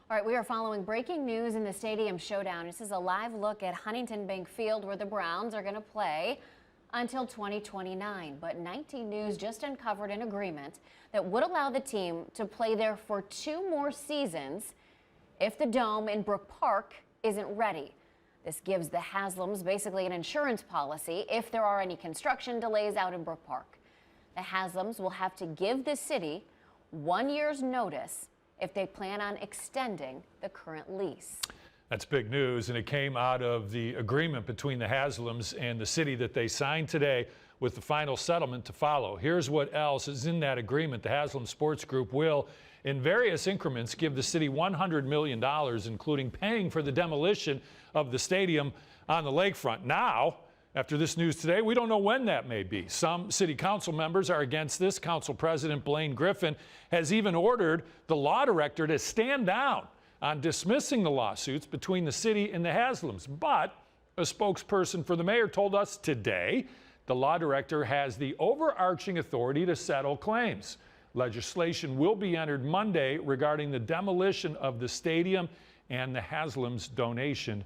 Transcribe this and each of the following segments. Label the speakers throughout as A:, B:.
A: All right, we are following breaking news in the Stadium Showdown. This is a live look at Huntington Bank Field where the Browns are going to play until 2029. But 19 News just uncovered an agreement that would allow the team to play there for 2 more seasons if the Dome in Brook Park isn't ready. This gives the Haslams basically an insurance policy if there are any construction delays out in Brook Park. The Haslams will have to give the city 1 year's notice if they plan on extending the current lease.
B: That's big news, and it came out of the agreement between the Haslams and the city that they signed today, with the final settlement to follow. Here's what else is in that agreement. The Haslam Sports Group will, in various increments, give the city $100 million, including paying for the demolition of the stadium on the lakefront. Now, after this news today, we don't know when that may be. Some city council members are against this. Council President Blaine Griffin has even ordered the law director to stand down on dismissing the lawsuits between the city and the Haslams. But a spokesperson for the mayor told us today the law director has the overarching authority to settle claims. Legislation will be entered Monday regarding the demolition of the stadium and the Haslams' donation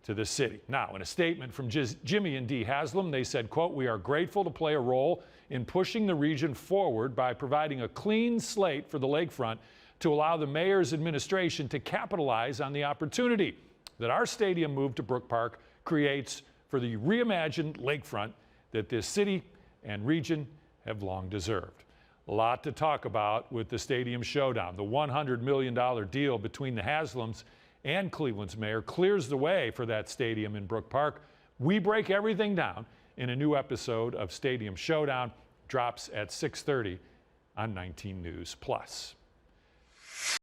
B: to the city. Now, in a statement from Jimmy and Dee Haslam, they said, quote, "We are grateful to play a role in pushing the region forward by providing a clean slate for the lakefront to allow the mayor's administration to capitalize on the opportunity that our stadium move to Brook Park creates for the reimagined lakefront that this city and region have long deserved." A lot to talk about with the Stadium Showdown. The $100 million deal between the Haslams and Cleveland's mayor clears the way for that stadium in Brook Park. We break everything down in a new episode of Stadium Showdown. Drops at 6:30 on 19 News Plus.